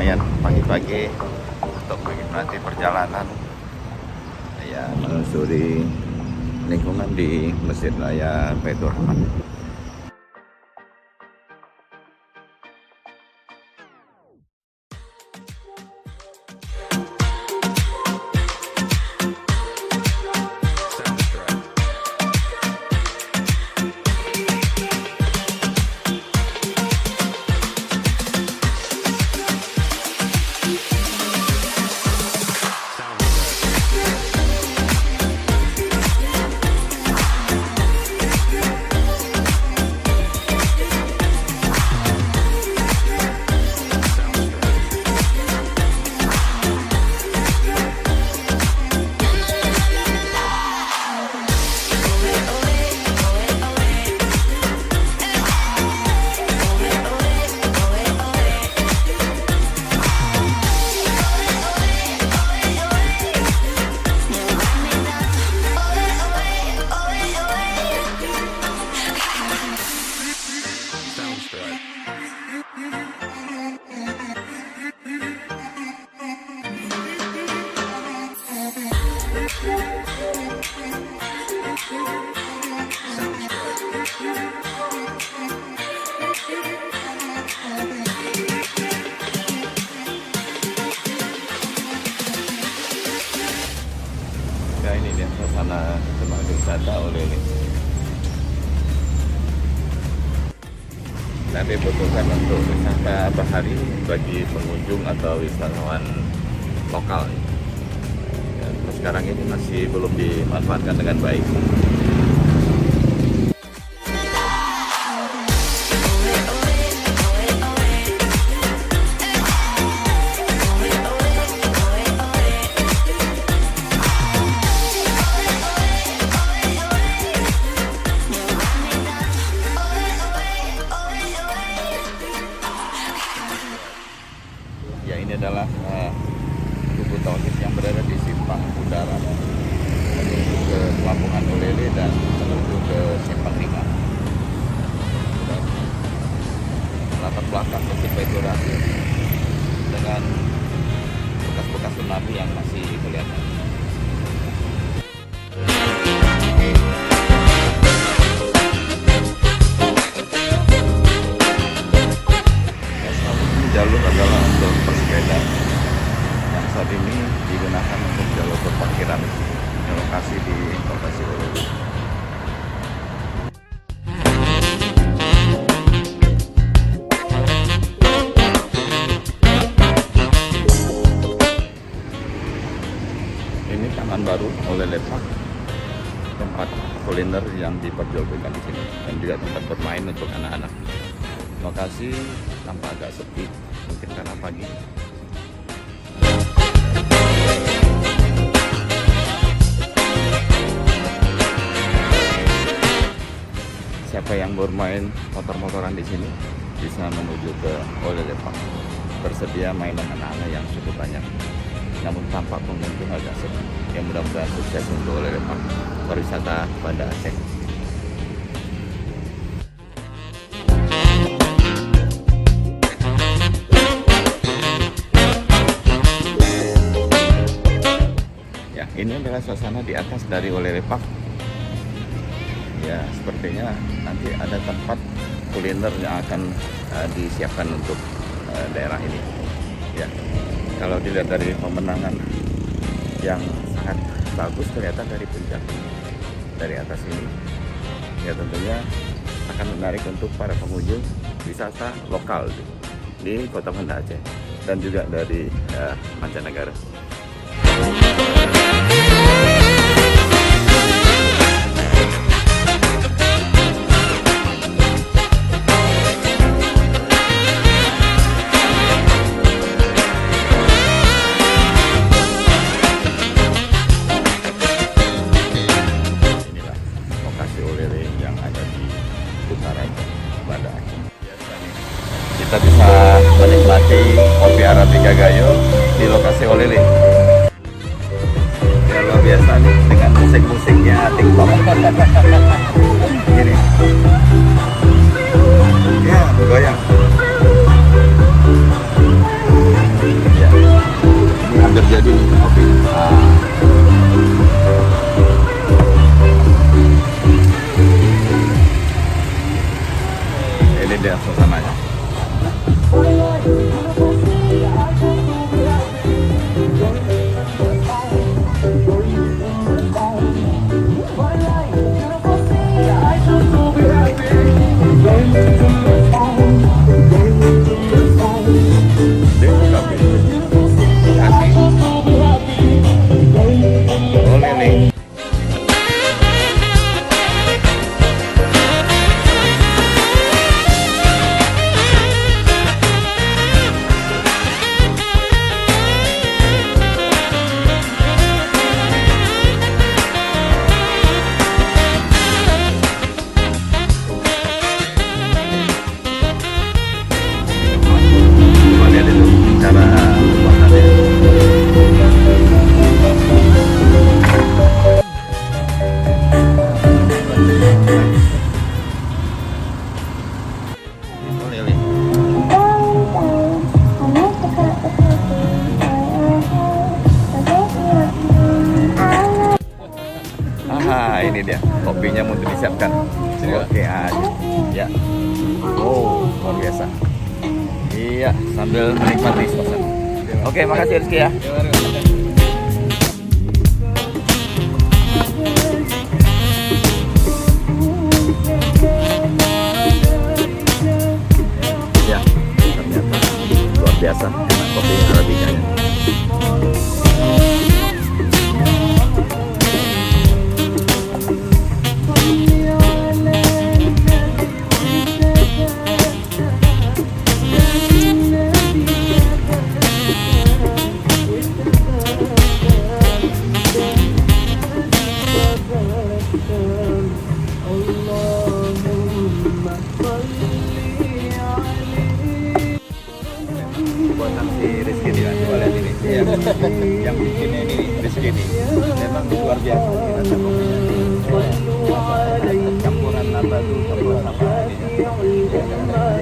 lumayan pagi-pagi untuk menikmati perjalanan ya menelusuri lingkungan di Masjid Raya Baitur Rahman. Ya ini dia suasana tempat wisata Olele. Nanti dibutuhkan untuk wisata bahari bagi pengunjung atau wisatawan lokal. Ya, sekarang ini masih belum dimanfaatkan dengan baik. Ya ini adalah tugu tauhid yang berada di simpang udara menuju ke Pelabuhan Olele dan menuju ke Simpang 5. Dan latar belakang Masjid Baitur Rahman dengan bekas-bekas tsunami yang masih kelihatan. Jalur adalah untuk bersepeda yang saat ini digunakan untuk jalur berparkiran lokasi di lokasi Olele. Ini Taman Baru Olele Park, tempat kuliner yang diperjualbelikan di sini dan juga tempat bermain untuk anak-anak. Lokasi tampak agak sepi, mungkin karena pagi. Siapa yang bermain motor-motoran di sini bisa menuju ke Olele Park. Tersedia mainan anak-anak yang cukup banyak. Namun tampak pengunjung agak sepi. Yang mudah-mudahan sukses untuk Olele Park pariwisata Banda Aceh. Ini adalah suasana di atas dari Olele Park. Ya, sepertinya nanti ada tempat kuliner yang akan disiapkan untuk daerah ini. Ya, kalau dilihat dari pemandangan yang sangat bagus kelihatan dari puncak dari atas ini, ya tentunya akan menarik untuk para pengunjung wisata lokal di Kota Banda Aceh dan juga dari mancanegara. Kita bisa menikmati kopi Arabica Gayo di lokasi Olele. Ya luar biasa nih dengan musik-musiknya TikTok. Gini. Ya, goyang. lihat suasananya. Ini dia kopinya mau disiapkan. Oke aja. Ya. Oh, luar biasa. Iya, sambil menikmati suasana. Oke, makasih Rizky ya. Ya, ternyata luar biasa enak kopi Arabicanya. Buatan si Rizky nih, coba lihat ini. Yang bikinnya ini Rizky nih, memang luar biasa nih rasa kopinya. Campuran nabatu, campuran apa ini ya.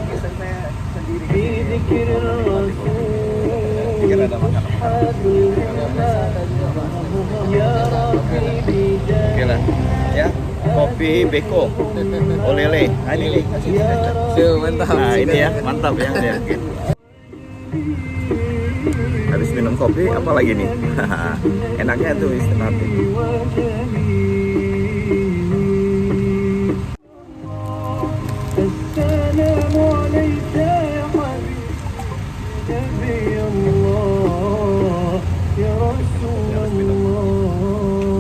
Kisahnya sendiri. Jika ada makanan-makanan. Oke lah, ya. Kopi Beko, olele. Nah ini nih. Mantap. Nah ini ya, mantap ya. Habis minum kopi, apa lagi nih? Enaknya tuh istirahat.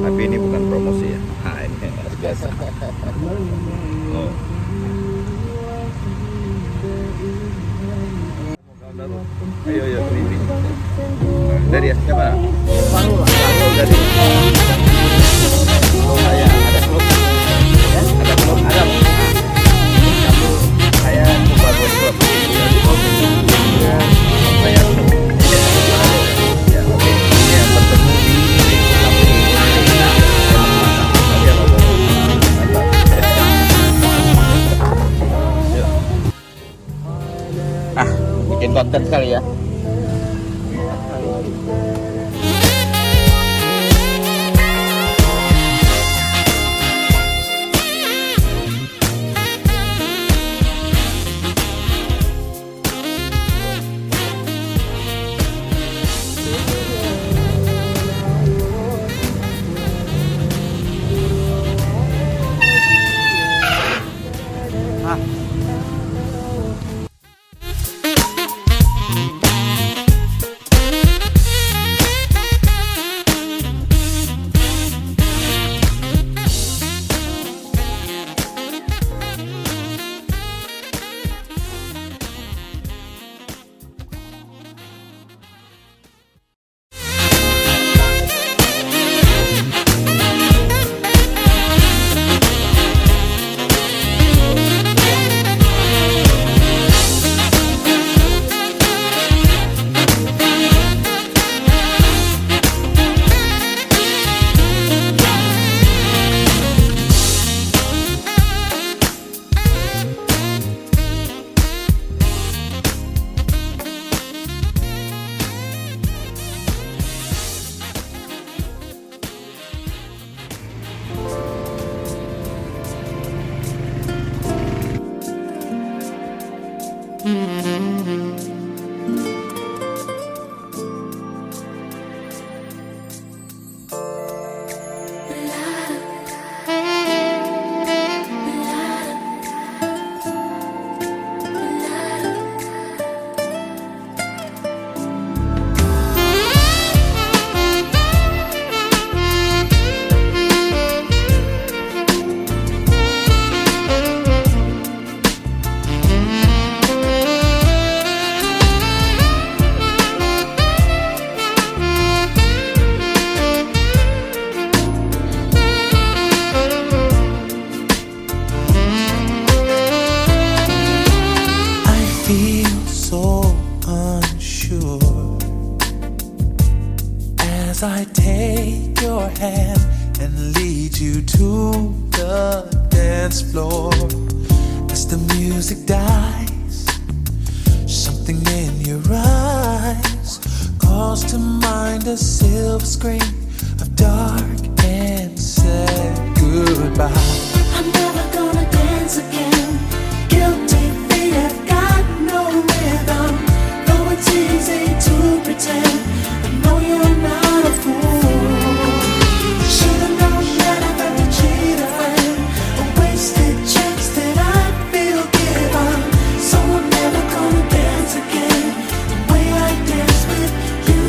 Tapi ini bukan promosi ya. Nah ini biasa. Oh. Ayo ini. Dari siapa? Farul dari. Oh saya ada klub. Ya, ada klub ada. Kamu saya coba buat klub. Ya, saya ya oke. Ya bertemu di bikin konten kali ya. Feel so unsure as I take your hand and lead you to the dance floor. As the music dies, something in your eyes calls to mind a silver screen of dark and sad goodbye. I'm never gonna dance again. Guilty feet have got no rhythm. Though it's easy to pretend, I know you're not a fool. Should've known that I felt a cheat a friend, a wasted chance that I feel given. So I'm never gonna dance again the way I dance with you.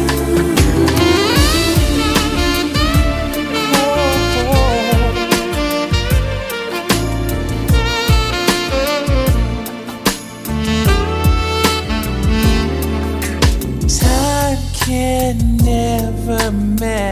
Time can never mend